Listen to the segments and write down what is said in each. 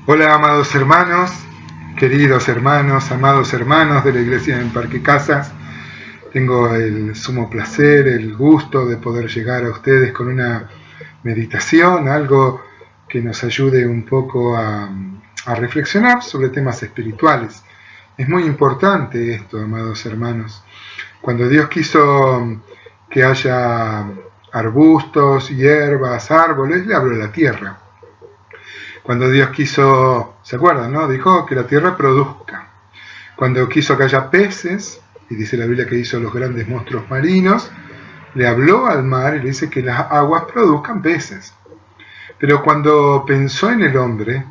Hola, amados hermanos, queridos hermanos, amados hermanos de la Iglesia en Parque Casas. Tengo el sumo placer, el gusto de poder llegar a ustedes con una meditación, algo que nos ayude un poco a reflexionar sobre temas espirituales. Es muy importante esto, amados hermanos. Cuando Dios quiso que haya arbustos, hierbas, árboles, le habló a la tierra. Cuando Dios quiso, ¿se acuerdan, no? Dijo que la tierra produzca. Cuando quiso que haya peces, y dice la Biblia que hizo los grandes monstruos marinos, le habló al mar y le dice que las aguas produzcan peces. Pero cuando pensó en el hombre,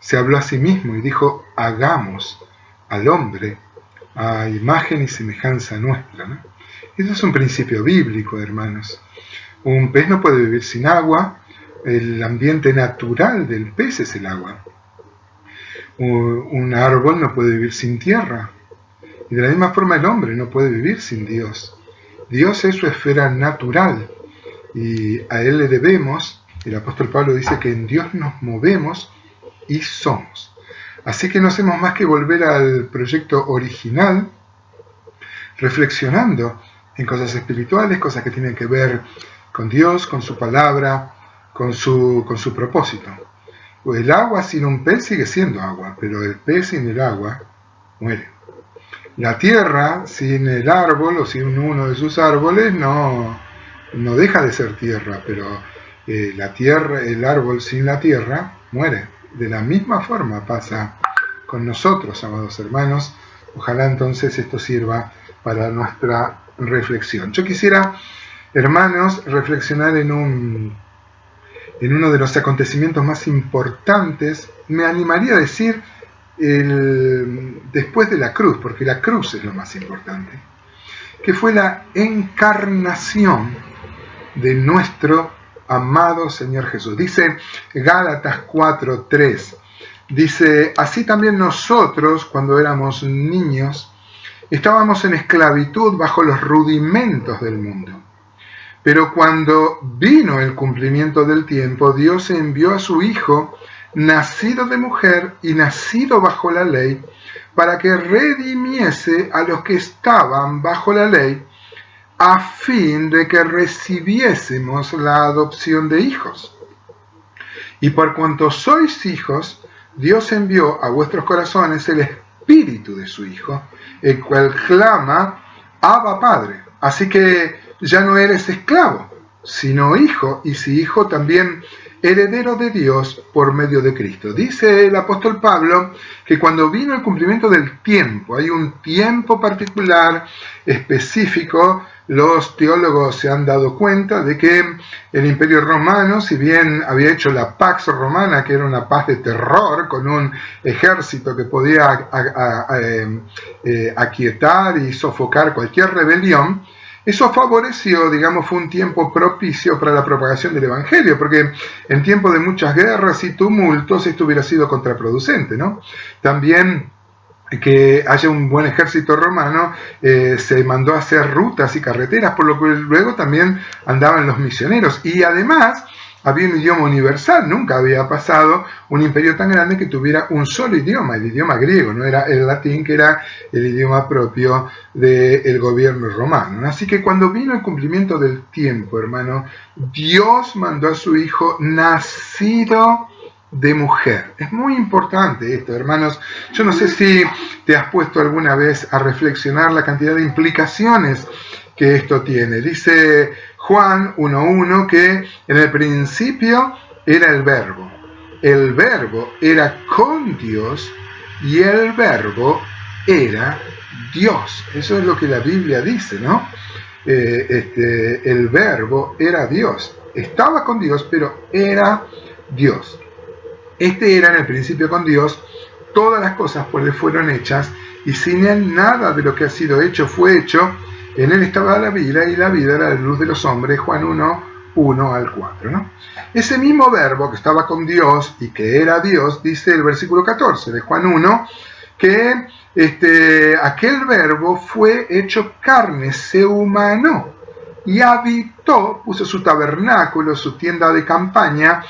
se habló a sí mismo y dijo, hagamos al hombre a imagen y semejanza nuestra, ¿no? Eso es un principio bíblico, hermanos. Un pez no puede vivir sin agua. El ambiente natural del pez es el agua. Un árbol no puede vivir sin tierra. Y de la misma forma el hombre no puede vivir sin Dios. Dios es su esfera natural y a Él le debemos. El apóstol Pablo dice que en Dios nos movemos y somos. Así que no hacemos más que volver al proyecto original, reflexionando en cosas espirituales, cosas que tienen que ver con Dios, con su palabra, con su propósito. El agua sin un pez sigue siendo agua, pero el pez sin el agua muere. La tierra sin el árbol o sin uno de sus árboles no deja de ser tierra, pero la tierra, el árbol sin la tierra muere. De la misma forma pasa con nosotros, amados hermanos. Ojalá entonces esto sirva para nuestra reflexión. Yo quisiera, hermanos, reflexionar en uno de los acontecimientos más importantes, me animaría a decir, después de la cruz, porque la cruz es lo más importante, que fue la encarnación de nuestro amado Señor Jesús. Dice Gálatas 4:3, dice, así también nosotros, cuando éramos niños, estábamos en esclavitud bajo los rudimentos del mundo. Pero cuando vino el cumplimiento del tiempo, Dios envió a su Hijo, nacido de mujer y nacido bajo la ley, para que redimiese a los que estaban bajo la ley, a fin de que recibiésemos la adopción de hijos. Y por cuanto sois hijos, Dios envió a vuestros corazones el Espíritu de su Hijo, el cual clama, Abba Padre. Así que ya no eres esclavo, sino hijo, y si hijo también heredero de Dios por medio de Cristo. Dice el apóstol Pablo que cuando vino el cumplimiento del tiempo, hay un tiempo particular, específico, los teólogos se han dado cuenta de que el Imperio Romano, si bien había hecho la Pax Romana, que era una paz de terror, con un ejército que podía aquietar y sofocar cualquier rebelión, eso favoreció, digamos, fue un tiempo propicio para la propagación del Evangelio, porque en tiempo de muchas guerras y tumultos esto hubiera sido contraproducente, ¿no? También que haya un buen ejército romano, se mandó a hacer rutas y carreteras, por lo que luego también andaban los misioneros. Y además había un idioma universal, nunca había pasado un imperio tan grande que tuviera un solo idioma, el idioma griego, no era el latín, que era el idioma propio del gobierno romano. Así que cuando vino el cumplimiento del tiempo, hermano, Dios mandó a su Hijo nacido de mujer. Es muy importante esto, hermanos. Yo no sé si te has puesto alguna vez a reflexionar la cantidad de implicaciones que esto tiene. Dice Juan 1:1 que en el principio era el verbo era con Dios y el verbo era Dios. Eso es lo que la Biblia dice, ¿no? El verbo era Dios, estaba con Dios, pero era Dios. Este era en el principio con Dios, todas las cosas por él fueron hechas, y sin él nada de lo que ha sido hecho fue hecho. En él estaba la vida, y la vida era la luz de los hombres, Juan 1:1-4, ¿no? Ese mismo verbo que estaba con Dios y que era Dios, dice el versículo 14 de Juan 1, que aquel verbo fue hecho carne, se humanó, y habitó, puso su tabernáculo, su tienda de campaña,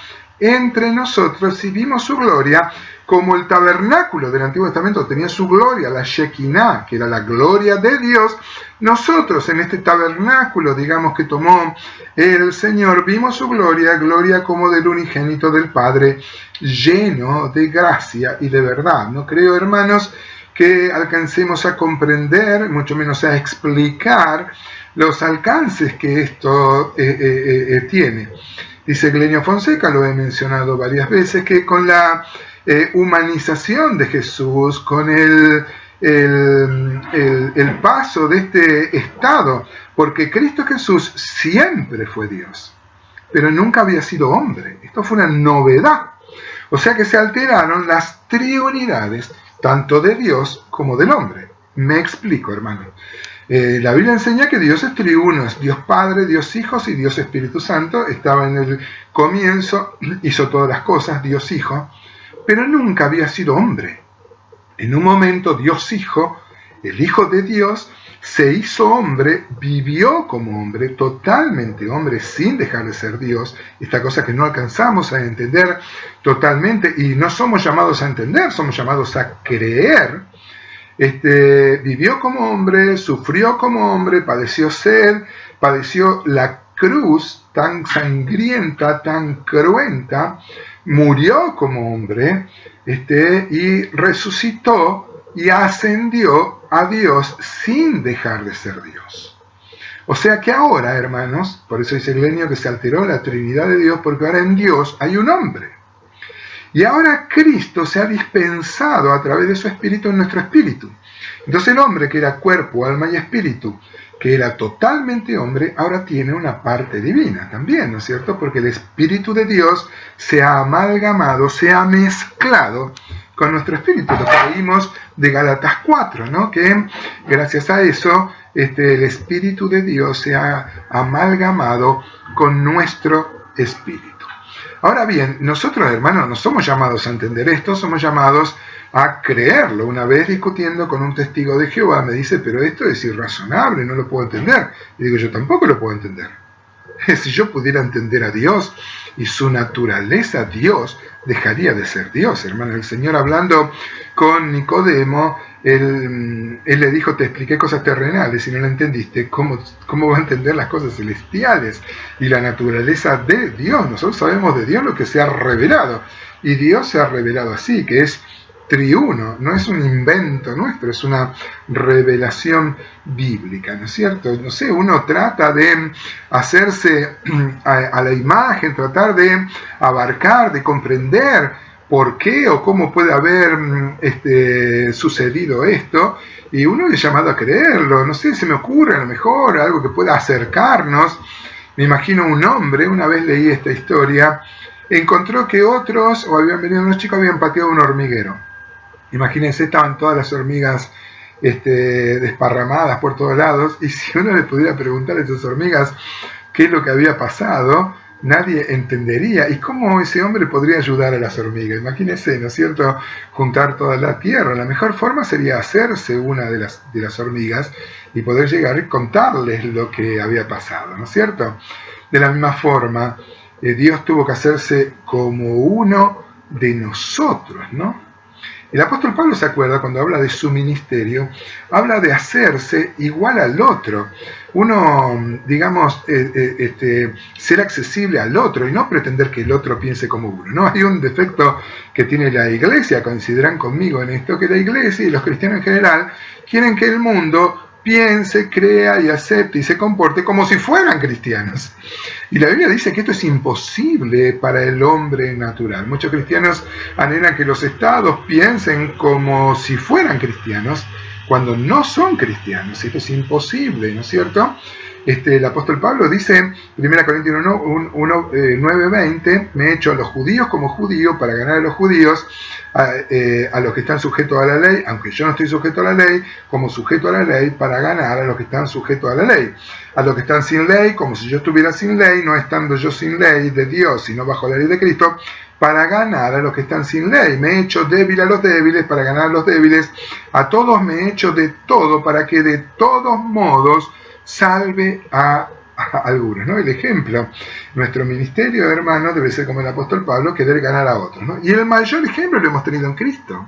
entre nosotros y vimos su gloria, como el tabernáculo del Antiguo Testamento tenía su gloria, la Shekinah, que era la gloria de Dios. Nosotros en este tabernáculo, digamos, que tomó el Señor, vimos su gloria, gloria como del unigénito del Padre, lleno de gracia y de verdad. No creo, hermanos, que alcancemos a comprender, mucho menos a explicar los alcances que esto tiene. Dice Glenio Fonseca, lo he mencionado varias veces, que con la humanización de Jesús, con el paso de este estado, porque Cristo Jesús siempre fue Dios, pero nunca había sido hombre. Esto fue una novedad. O sea que se alteraron las triunidades, tanto de Dios como del hombre. Me explico, hermano. La Biblia enseña que Dios es triuno, es Dios Padre, Dios Hijo y Dios Espíritu Santo. Estaba en el comienzo, hizo todas las cosas, Dios Hijo, pero nunca había sido hombre. En un momento Dios Hijo, el Hijo de Dios, se hizo hombre, vivió como hombre, totalmente hombre, sin dejar de ser Dios. Esta cosa que no alcanzamos a entender totalmente, y no somos llamados a entender, somos llamados a creer. Vivió como hombre, sufrió como hombre, padeció sed, padeció la cruz tan sangrienta, tan cruenta, murió como hombre, y resucitó y ascendió a Dios sin dejar de ser Dios. O sea que ahora, hermanos, por eso dice Glenio que se alteró la Trinidad de Dios, porque ahora en Dios hay un hombre. Y ahora Cristo se ha dispensado a través de su Espíritu en nuestro espíritu. Entonces el hombre, que era cuerpo, alma y espíritu, que era totalmente hombre, ahora tiene una parte divina también, ¿no es cierto? Porque el Espíritu de Dios se ha amalgamado, se ha mezclado con nuestro espíritu. Lo que leímos de Gálatas 4, ¿no? Que gracias a eso el Espíritu de Dios se ha amalgamado con nuestro espíritu. Ahora bien, nosotros, hermanos, no somos llamados a entender esto, somos llamados a creerlo. Una vez discutiendo con un testigo de Jehová, me dice, pero esto es irrazonable, no lo puedo entender. Y digo, yo tampoco lo puedo entender. Si yo pudiera entender a Dios y su naturaleza, Dios dejaría de ser Dios, hermano. El Señor, hablando con Nicodemo, él le dijo, te expliqué cosas terrenales y no lo entendiste, ¿cómo va a entender las cosas celestiales y la naturaleza de Dios? Nosotros sabemos de Dios lo que se ha revelado, y Dios se ha revelado así, que es triuno, no es un invento nuestro, es una revelación bíblica, ¿no es cierto? No sé, uno trata de hacerse a la imagen, tratar de abarcar, de comprender por qué o cómo puede haber sucedido esto, y uno es llamado a creerlo. No sé, se me ocurre a lo mejor algo que pueda acercarnos. Me imagino un hombre, una vez leí esta historia, encontró que otros, o habían venido unos chicos, habían pateado un hormiguero. Imagínense, estaban todas las hormigas desparramadas por todos lados, y si uno le pudiera preguntar a esas hormigas qué es lo que había pasado, nadie entendería. ¿Y cómo ese hombre podría ayudar a las hormigas? Imagínense, ¿no es cierto?, juntar toda la tierra. La mejor forma sería hacerse una de las hormigas y poder llegar y contarles lo que había pasado, ¿no es cierto? De la misma forma, Dios tuvo que hacerse como uno de nosotros, ¿no? El apóstol Pablo se acuerda, cuando habla de su ministerio, habla de hacerse igual al otro. Uno, digamos, ser accesible al otro y no pretender que el otro piense como uno, ¿no? Hay un defecto que tiene la iglesia, coincidirán conmigo en esto, que la iglesia y los cristianos en general quieren que el mundo piense, crea y acepte y se comporte como si fueran cristianos. Y la Biblia dice que esto es imposible para el hombre natural. Muchos cristianos anhelan que los estados piensen como si fueran cristianos, cuando no son cristianos. Esto es imposible, ¿no es cierto? El apóstol Pablo dice en 1 Corintios 9:20, me he hecho a los judíos como judío para ganar a los judíos, a los que están sujetos a la ley, aunque yo no estoy sujeto a la ley, como sujeto a la ley para ganar a los que están sujetos a la ley. A los que están sin ley, como si yo estuviera sin ley, no estando yo sin ley de Dios, sino bajo la ley de Cristo, para ganar a los que están sin ley. Me he hecho débil a los débiles para ganar a los débiles. A todos me he hecho de todo para que de todos modos salve a a algunos, ¿no? El ejemplo, nuestro ministerio, hermanos, debe ser como el apóstol Pablo, querer ganar a otros, ¿no? Y el mayor ejemplo lo hemos tenido en Cristo,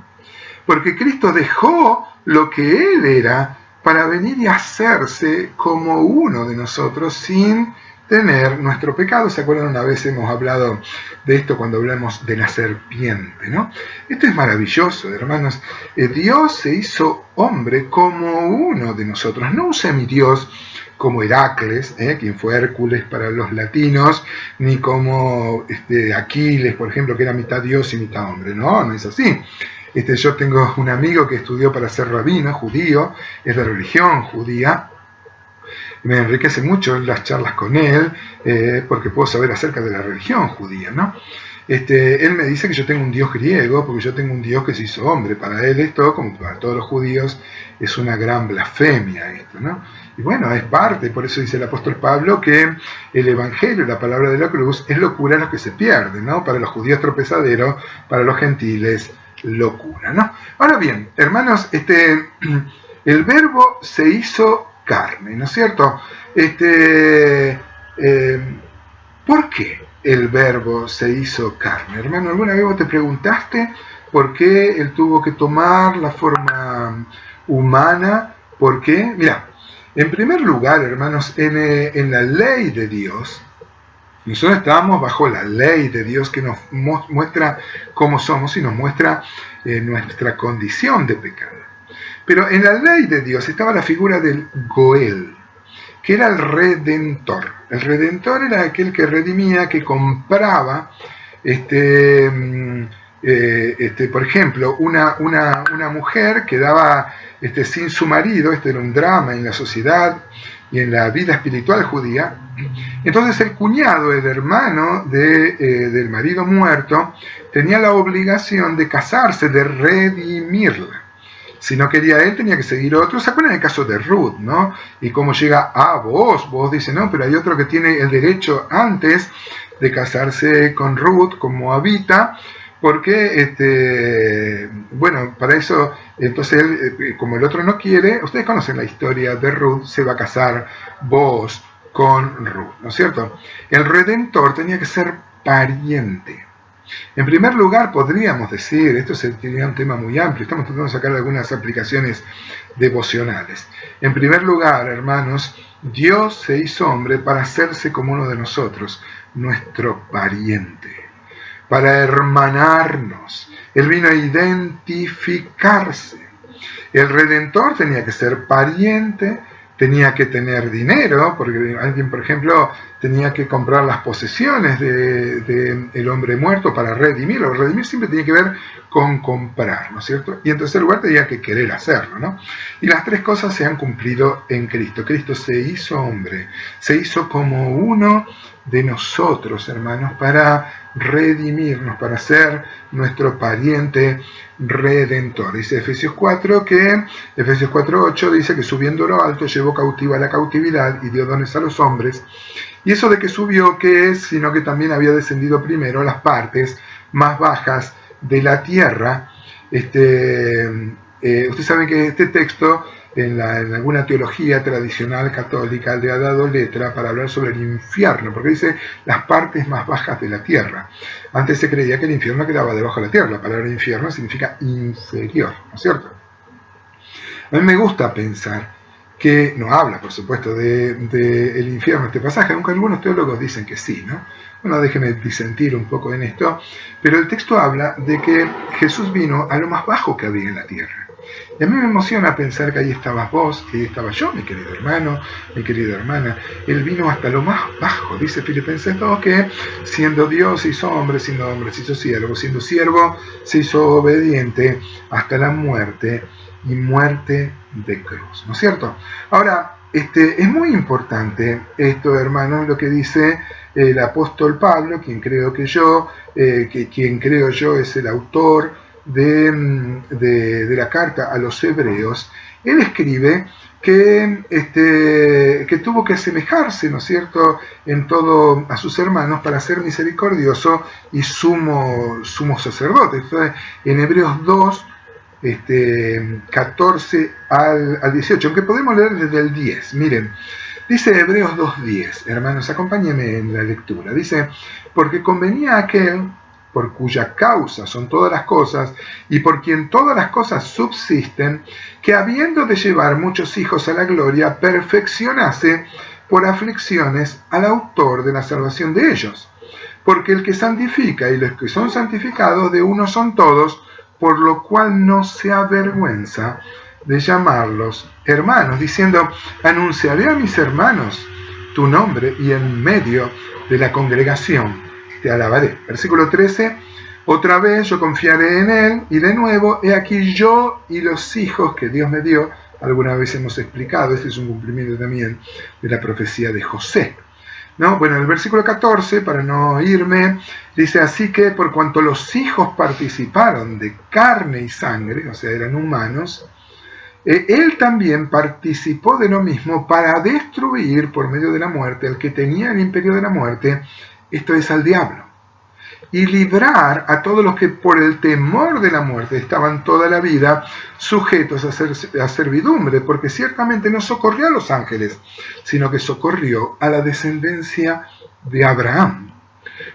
porque Cristo dejó lo que Él era para venir y hacerse como uno de nosotros sin tener nuestro pecado. ¿Se acuerdan? Una vez hemos hablado de esto cuando hablamos de la serpiente, ¿no? Esto es maravilloso, hermanos. Dios se hizo hombre como uno de nosotros, no un semidios como Heracles, quien fue Hércules para los latinos, ni como Aquiles, por ejemplo, que era mitad dios y mitad hombre. No, no es así. Yo tengo un amigo que estudió para ser rabino, judío, es de religión judía. Me enriquece mucho las charlas con él, porque puedo saber acerca de la religión judía, ¿no? Él me dice que yo tengo un Dios griego, porque yo tengo un Dios que se hizo hombre. Para él esto, como para todos los judíos, es una gran blasfemia esto, ¿no? Y bueno, es parte, por eso dice el apóstol Pablo que el evangelio, la palabra de la cruz, es locura a los que se pierden, ¿no? Para los judíos tropezadero, para los gentiles locura, ¿no? Ahora bien, hermanos, el verbo se hizo carne, ¿no es cierto? ¿Por qué el verbo se hizo carne? Hermano, ¿alguna vez vos te preguntaste por qué él tuvo que tomar la forma humana? ¿Por qué? Mira, en primer lugar, hermanos, en la ley de Dios, nosotros estamos bajo la ley de Dios que nos muestra cómo somos y nos muestra nuestra condición de pecado. Pero en la ley de Dios estaba la figura del Goel, que era el Redentor. El Redentor era aquel que redimía, que compraba, por ejemplo, una mujer quedaba sin su marido. Este era un drama en la sociedad y en la vida espiritual judía. Entonces el cuñado, el hermano del marido muerto, tenía la obligación de casarse, de redimirla. Si no quería él, tenía que seguir otro. ¿Se acuerdan el caso de Ruth, no? Y cómo llega a vos dice, no, pero hay otro que tiene el derecho antes de casarse con Ruth, como habita, porque, bueno, para eso, entonces él, como el otro no quiere, ustedes conocen la historia de Ruth, se va a casar vos con Ruth, ¿no es cierto? El Redentor tenía que ser pariente. En primer lugar, podríamos decir, esto sería un tema muy amplio, estamos tratando de sacar algunas aplicaciones devocionales. En primer lugar, hermanos, Dios se hizo hombre para hacerse como uno de nosotros, nuestro pariente, para hermanarnos. Él vino a identificarse. El Redentor tenía que ser pariente, tenía que tener dinero, porque alguien, por ejemplo, tenía que comprar las posesiones del hombre muerto para redimirlo. Redimir siempre tiene que ver con comprar, ¿no es cierto? Y en tercer lugar tenía que querer hacerlo, ¿no? Y las tres cosas se han cumplido en Cristo. Cristo se hizo hombre, se hizo como uno de nosotros, hermanos, para redimirnos, para ser nuestro pariente redentor. Dice Efesios 4:8 dice que subiendo a lo alto llevó cautiva la cautividad y dio dones a los hombres. Y eso de que subió, ¿qué es? Sino que también había descendido primero a las partes más bajas de la tierra. Ustedes saben que este texto en alguna teología tradicional católica le ha dado letra para hablar sobre el infierno, porque dice las partes más bajas de la tierra. Antes se creía que el infierno quedaba debajo de la tierra. La palabra infierno significa inferior, ¿no es cierto? A mí me gusta pensar que no habla, por supuesto, del infierno este pasaje, aunque algunos teólogos dicen que sí, ¿no? Bueno, déjenme disentir un poco en esto, pero el texto habla de que Jesús vino a lo más bajo que había en la tierra. Y a mí me emociona pensar que ahí estabas vos, que ahí estaba yo, mi querido hermano, mi querida hermana. Él vino hasta lo más bajo, dice Filipenses 2, que siendo Dios se hizo hombre se hizo siervo, siendo siervo se hizo obediente hasta la muerte, y muerte de cruz, ¿no es cierto? Ahora, es muy importante esto, hermanos, lo que dice el apóstol Pablo, quien creo yo es el autor de la carta a los hebreos. Él escribe que tuvo que asemejarse, ¿no es cierto?, en todo a sus hermanos para ser misericordioso y sumo sacerdote. Entonces, en Hebreos 2, 14 al 18, aunque podemos leer desde el 10. Miren, Dice Hebreos 2:10, hermanos, acompáñenme en la lectura. Dice, porque convenía a aquel por cuya causa son todas las cosas, y por quien todas las cosas subsisten, que habiendo de llevar muchos hijos a la gloria, perfeccionase por aflicciones al autor de la salvación de ellos. Porque el que santifica y los que son santificados de uno son todos, por lo cual no se avergüenza de llamarlos hermanos, diciendo, anunciaré a mis hermanos tu nombre, y en medio de la congregación te alabaré. Versículo 13, otra vez yo confiaré en él, y de nuevo, he aquí yo y los hijos que Dios me dio. Alguna vez hemos explicado, este es un cumplimiento también de la profecía de José, ¿no? Bueno, el versículo 14, para no irme, dice, así que por cuanto los hijos participaron de carne y sangre, o sea, eran humanos, él también participó de lo mismo para destruir por medio de la muerte al que tenía el imperio de la muerte, esto es, al diablo, y librar a todos los que por el temor de la muerte estaban toda la vida sujetos a servidumbre, porque ciertamente no socorrió a los ángeles, sino que socorrió a la descendencia de Abraham,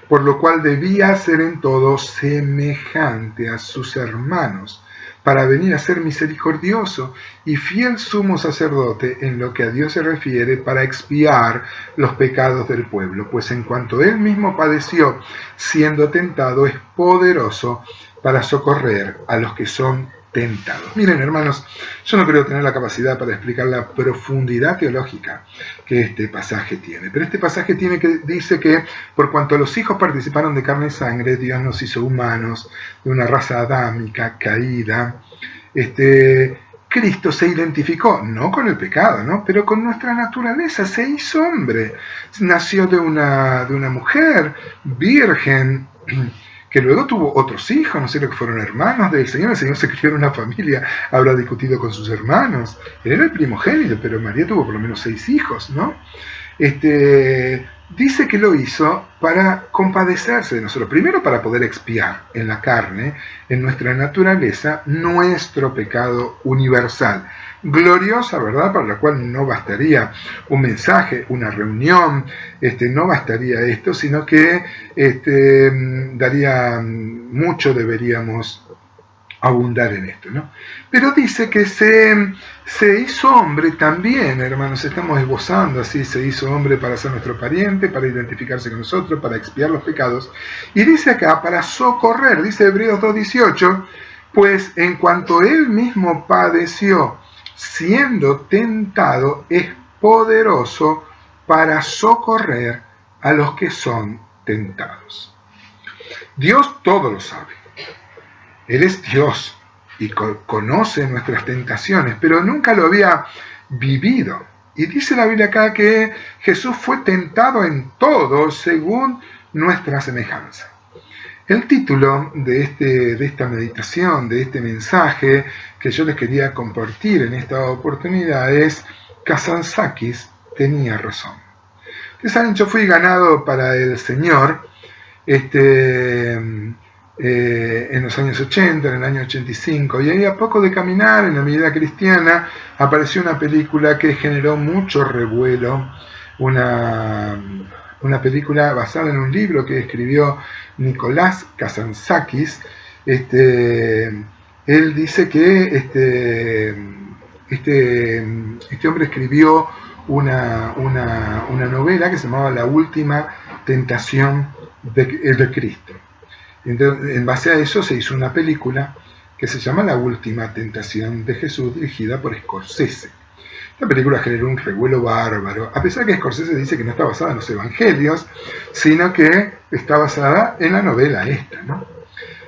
por lo cual debía ser en todo semejante a sus hermanos, para venir a ser misericordioso y fiel sumo sacerdote en lo que a Dios se refiere, para expiar los pecados del pueblo, pues en cuanto él mismo padeció siendo tentado, es poderoso para socorrer a los que son tentados. Miren, hermanos, yo no creo tener la capacidad para explicar la profundidad teológica que este pasaje tiene, pero este pasaje dice que por cuanto los hijos participaron de carne y sangre, Dios nos hizo humanos de una raza adámica caída. Cristo se identificó, no con el pecado, ¿no?, pero con nuestra naturaleza, se hizo hombre, nació de una mujer virgen, que luego tuvo otros hijos, no sé lo que fueron hermanos del Señor. El Señor se crió en una familia, habrá discutido con sus hermanos, él era el primogénito, pero María tuvo por lo menos 6 hijos, ¿no? Dice que lo hizo para compadecerse de nosotros, primero para poder expiar en la carne, en nuestra naturaleza, nuestro pecado universal. Gloriosa verdad, para la cual no bastaría un mensaje, una reunión, no bastaría esto, sino que daría mucho, deberíamos abundar en esto, ¿no? Pero dice que se hizo hombre también, hermanos, estamos esbozando así, se hizo hombre para ser nuestro pariente, para identificarse con nosotros, para expiar los pecados, y dice acá, para socorrer, dice Hebreos 2:18, pues en cuanto él mismo padeció, siendo tentado, es poderoso para socorrer a los que son tentados. Dios todo lo sabe. Él es Dios y conoce nuestras tentaciones, pero nunca lo había vivido. Y dice la Biblia acá que Jesús fue tentado en todo según nuestra semejanza. El título de esta meditación, de este mensaje que yo les quería compartir en esta oportunidad es Kazantzakis tenía razón. Ustedes saben, yo fui ganado para el Señor en los años 80, en el año 85, y ahí a poco de caminar en la vida cristiana apareció una película que generó mucho revuelo, una película basada en un libro que escribió Nicolás Kazantzakis. Él dice que este hombre escribió una novela que se llamaba La Última Tentación de Cristo. Entonces, en base a eso se hizo una película que se llama La Última Tentación de Jesús, dirigida por Scorsese. Esta película generó un revuelo bárbaro, a pesar que Scorsese dice que no está basada en los evangelios, sino que está basada en la novela esta, ¿no?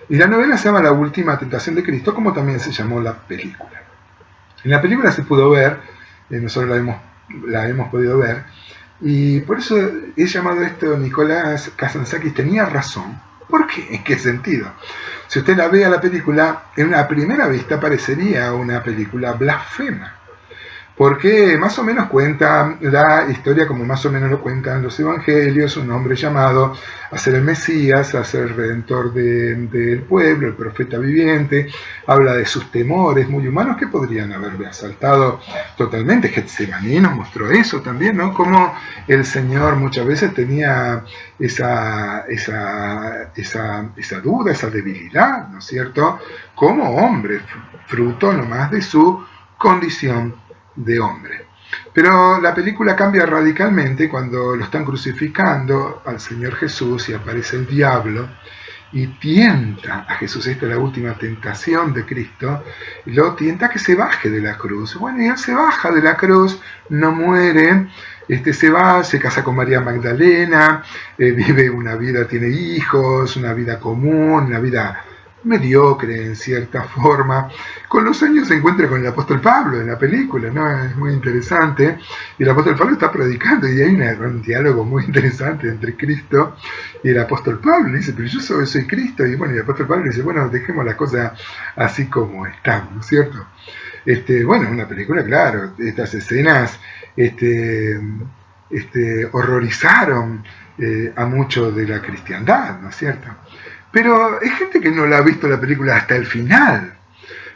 Y la novela se llama La Última Tentación de Cristo, como también se llamó la película. En la película se pudo ver, nosotros la hemos podido ver, y por eso he llamado esto Nicolás Kazantzakis tenía razón. ¿Por qué? ¿En qué sentido? Si usted la ve a la película, en una primera vista parecería una película blasfema. porque más o menos cuenta la historia como más o menos lo cuentan los evangelios, un hombre llamado a ser el Mesías, a ser el redentor del pueblo, el profeta viviente, habla de sus temores muy humanos que podrían haberle asaltado totalmente. Getsemaní nos mostró eso también, ¿no? Como el Señor muchas veces tenía esa duda, esa debilidad, ¿no es cierto? Como hombre, fruto nomás de su condición de hombre. Pero la película cambia radicalmente cuando lo están crucificando al Señor Jesús y aparece el diablo y tienta a Jesús. Esta es la última tentación de Cristo, lo tienta a que se baje de la cruz. Bueno, y él se baja de la cruz, no muere, se va, se casa con María Magdalena, vive una vida, tiene hijos, una vida común, una vida mediocre en cierta forma. Con los años se encuentra con el apóstol Pablo en la película, ¿no? Es muy interesante. Y el apóstol Pablo está predicando y hay un diálogo muy interesante entre Cristo y el apóstol Pablo. Le dice, pero yo soy Cristo. Y bueno, y el apóstol Pablo dice, bueno, dejemos la cosa así como están, ¿no es cierto? Bueno, una película, claro, estas escenas horrorizaron a mucho de la cristiandad, ¿no es cierto? Pero hay gente que no la ha visto la película hasta el final,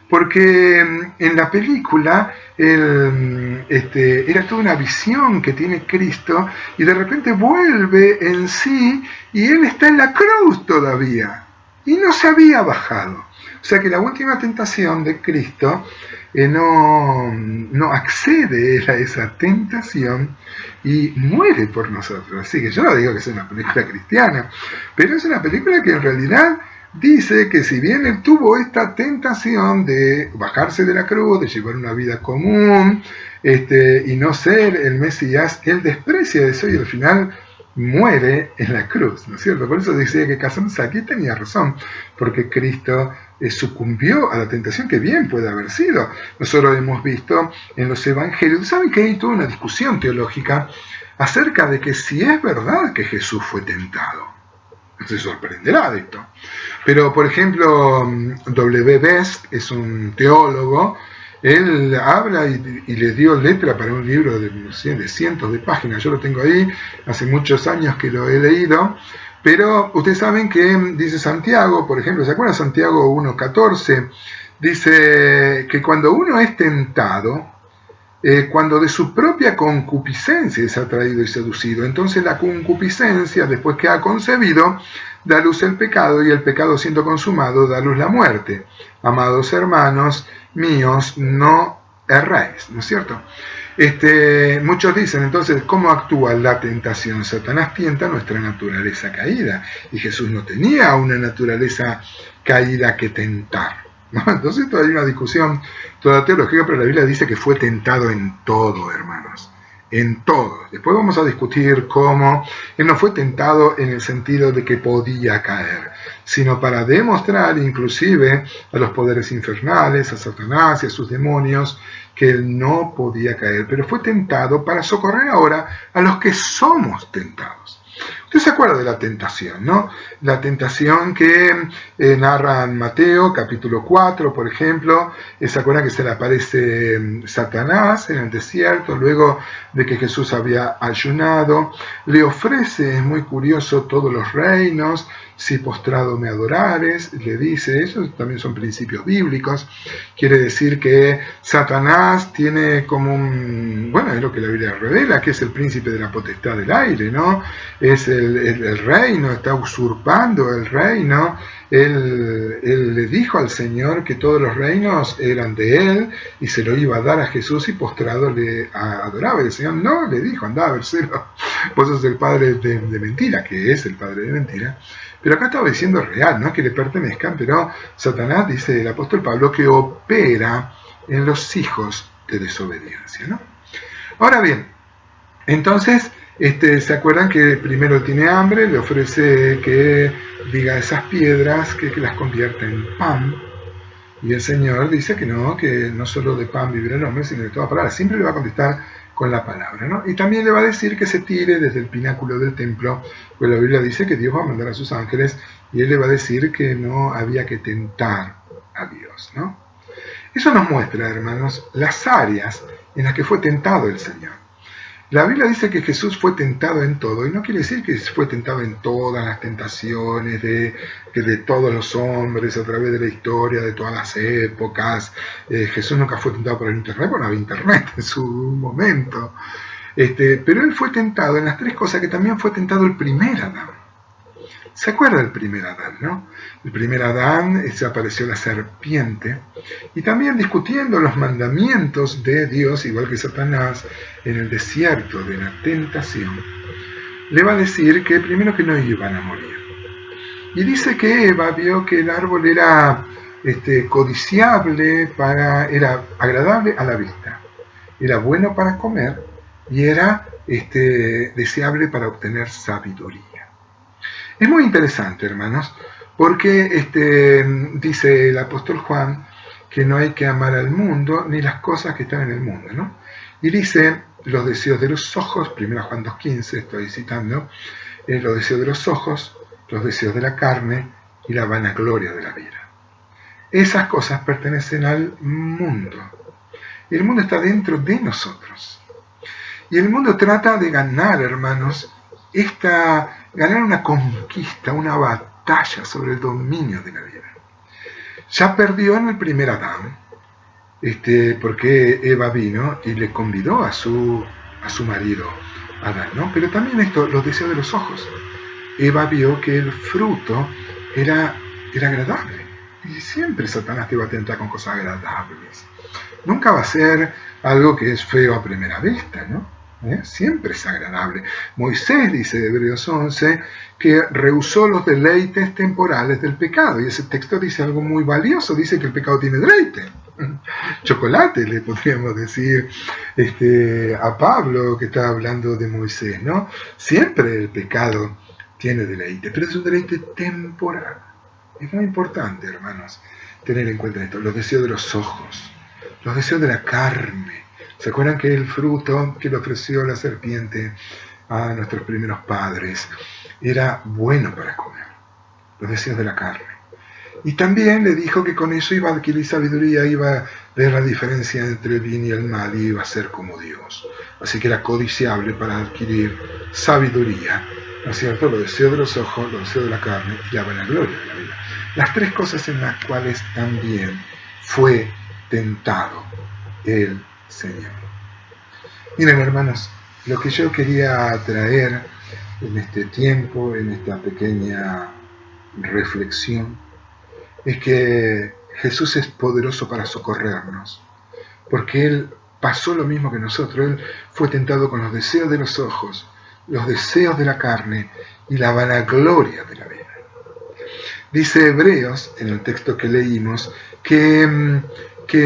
porque en la película era toda una visión que tiene Cristo y de repente vuelve en sí y él está en la cruz todavía y no se había bajado. O sea que la última tentación de Cristo no accede a esa tentación y muere por nosotros. Así que yo no digo que sea una película cristiana, pero es una película que en realidad dice que si bien él tuvo esta tentación de bajarse de la cruz, de llevar una vida común y no ser el Mesías, él desprecia eso y al final muere en la cruz, ¿no es cierto? Por eso decía que Kazantzakis tenía razón, porque Cristo sucumbió a la tentación, que bien puede haber sido. Nosotros hemos visto en los evangelios, ¿saben que hay toda una discusión teológica acerca de que si es verdad que Jesús fue tentado? Se sorprenderá de esto. Pero, por ejemplo, W. Best es un teólogo. Él habla y le dio letra para un libro de cientos de páginas. Yo lo tengo ahí, hace muchos años que lo he leído. Pero ustedes saben que dice Santiago, por ejemplo, ¿se acuerdan Santiago 1.14? Dice que cuando uno es tentado, cuando de su propia concupiscencia es atraído y seducido, entonces la concupiscencia, después que ha concebido, da luz el pecado, y el pecado siendo consumado da luz la muerte. Amados hermanos míos, no erráis, ¿no es cierto? Muchos dicen, entonces, ¿cómo actúa la tentación? Satanás tienta nuestra naturaleza caída, y Jesús no tenía una naturaleza caída que tentar, ¿no? Entonces hay una discusión toda teológica, pero la Biblia dice que fue tentado en todo, hermanos, en todo. Después vamos a discutir cómo él no fue tentado en el sentido de que podía caer, sino para demostrar inclusive a los poderes infernales, a Satanás y a sus demonios, que él no podía caer, pero fue tentado para socorrer ahora a los que somos tentados. Usted se acuerda de la tentación, ¿no? La tentación que narra en Mateo, capítulo 4, por ejemplo. ¿Se acuerdan que se le aparece Satanás en el desierto, luego de que Jesús había ayunado? Le ofrece, es muy curioso, todos los reinos. Si postrado me adorares, le dice, eso también son principios bíblicos. Quiere decir que Satanás tiene como bueno, es lo que la Biblia revela, que es el príncipe de la potestad del aire, ¿no? Es el reino, está usurpando el reino. Él le dijo al Señor que todos los reinos eran de él y se lo iba a dar a Jesús, y postrado le adoraba. Y el Señor no, le dijo, andá a verselo, vos sos el padre de mentira, que es el padre de mentira. Pero acá estaba diciendo real, no es que le pertenezcan, pero Satanás, dice el apóstol Pablo, que opera en los hijos de desobediencia, ¿no? Ahora bien, entonces, ¿se acuerdan que primero tiene hambre? Le ofrece que diga a esas piedras que las convierta en pan. Y el Señor dice que no solo de pan vivirá el hombre, sino de toda palabra. Siempre le va a contestar con la palabra, ¿no? Y también le va a decir que se tire desde el pináculo del templo, pues la Biblia dice que Dios va a mandar a sus ángeles, y él le va a decir que no había que tentar a Dios, ¿no? Eso nos muestra, hermanos, las áreas en las que fue tentado el Señor. La Biblia dice que Jesús fue tentado en todo, y no quiere decir que fue tentado en todas las tentaciones de todos los hombres a través de la historia, de todas las épocas. Jesús nunca fue tentado por el internet, porque no había internet en su momento. Pero él fue tentado en las tres cosas que también fue tentado el primer Adán. ¿Se acuerda del primer Adán, no? El primer Adán, se apareció la serpiente, y también discutiendo los mandamientos de Dios, igual que Satanás, en el desierto de la tentación, le va a decir que primero que no iban a morir. Y dice que Eva vio que el árbol era codiciable, era agradable a la vista, era bueno para comer y era deseable para obtener sabiduría. Es muy interesante, hermanos, porque dice el apóstol Juan que no hay que amar al mundo ni las cosas que están en el mundo, ¿no? Y dice los deseos de los ojos, 1 Juan 2:15, estoy citando, los deseos de los ojos, los deseos de la carne y la vanagloria de la vida. Esas cosas pertenecen al mundo. Y el mundo está dentro de nosotros. Y el mundo trata de ganar, hermanos, ganar una conquista, una batalla sobre el dominio de la vida. Ya perdió en el primer Adán, porque Eva vino y le convidó a su marido Adán, ¿no? Pero también los deseos de los ojos. Eva vio que el fruto era agradable. Y siempre Satanás te va a tentar con cosas agradables. Nunca va a ser algo que es feo a primera vista, ¿no? Siempre es agradable. Moisés, dice de Hebreos 11, que rehusó los deleites temporales del pecado. Y ese texto dice algo muy valioso, dice que el pecado tiene deleite. Chocolate, le podríamos decir a Pablo, que está hablando de Moisés, ¿no? Siempre el pecado tiene deleite, pero es un deleite temporal. Es muy importante, hermanos, tener en cuenta esto. Los deseos de los ojos, los deseos de la carne. ¿Se acuerdan que el fruto que le ofreció la serpiente a nuestros primeros padres era bueno para comer? Los deseos de la carne. Y también le dijo que con eso iba a adquirir sabiduría, iba a ver la diferencia entre el bien y el mal y iba a ser como Dios. Así que era codiciable para adquirir sabiduría, ¿no es cierto? Los deseos de los ojos, los deseos de la carne y la vanagloria de la vida. Las tres cosas en las cuales también fue tentado el Señor. Miren, hermanos, lo que yo quería traer en este tiempo, en esta pequeña reflexión, es que Jesús es poderoso para socorrernos, porque Él pasó lo mismo que nosotros. Él fue tentado con los deseos de los ojos, los deseos de la carne y la vanagloria de la vida. Dice Hebreos, en el texto que leímos, que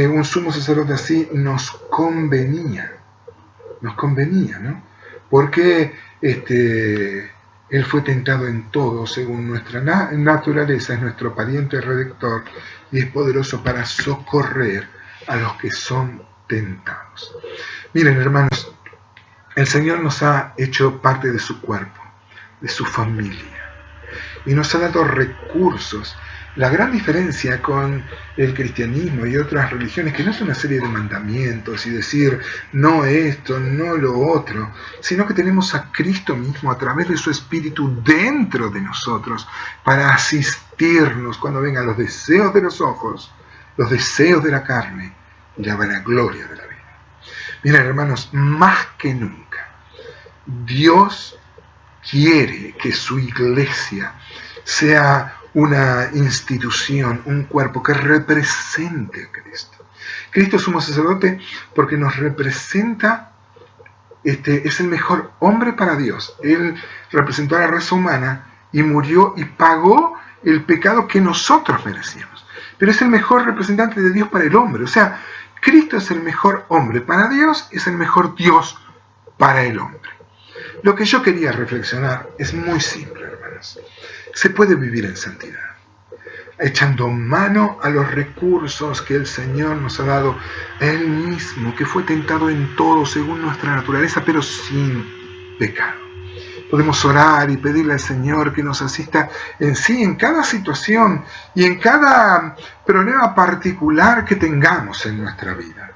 un sumo sacerdote así nos convenía, ¿no? Porque Él fue tentado en todo según nuestra naturaleza, es nuestro pariente redentor y es poderoso para socorrer a los que son tentados. Miren, hermanos, el Señor nos ha hecho parte de su cuerpo, de su familia, y nos ha dado recursos. La gran diferencia con el cristianismo y otras religiones, que no es una serie de mandamientos y decir no esto, no lo otro, sino que tenemos a Cristo mismo a través de su Espíritu dentro de nosotros para asistirnos cuando vengan los deseos de los ojos, los deseos de la carne y la vanagloria de la vida. Miren, hermanos, más que nunca, Dios quiere que su iglesia sea una institución, un cuerpo que represente a Cristo. Cristo es sumo sacerdote porque nos representa, es el mejor hombre para Dios. Él representó a la raza humana y murió y pagó el pecado que nosotros merecíamos. Pero es el mejor representante de Dios para el hombre. O sea, Cristo es el mejor hombre para Dios, es el mejor Dios para el hombre. Lo que yo quería reflexionar es muy simple, hermanos. Se puede vivir en santidad, echando mano a los recursos que el Señor nos ha dado, a Él mismo, que fue tentado en todo según nuestra naturaleza, pero sin pecado. Podemos orar y pedirle al Señor que nos asista en cada situación y en cada problema particular que tengamos en nuestra vida.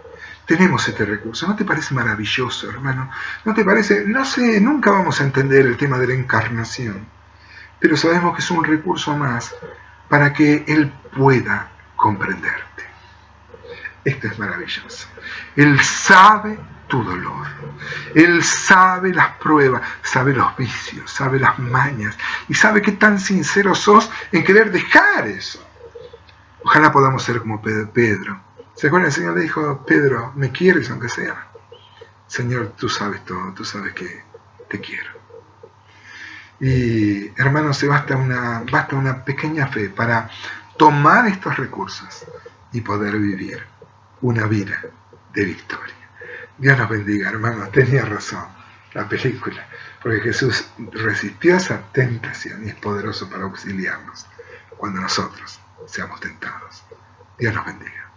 tenemos este recurso. ¿No te parece maravilloso, hermano? ¿No te parece? No sé, nunca vamos a entender el tema de la encarnación, pero sabemos que es un recurso más para que Él pueda comprenderte. Esto es maravilloso. Él sabe tu dolor. Él sabe las pruebas, sabe los vicios, sabe las mañas y sabe qué tan sincero sos en querer dejar eso. Ojalá podamos ser como Pedro. ¿Se acuerdan? El Señor le dijo, Pedro, ¿me quieres aunque sea? Señor, tú sabes todo, tú sabes que te quiero. Y hermanos, basta una pequeña fe para tomar estos recursos y poder vivir una vida de victoria. Dios nos bendiga, hermanos. Tenía razón la película, porque Jesús resistió esa tentación y es poderoso para auxiliarnos cuando nosotros seamos tentados. Dios nos bendiga.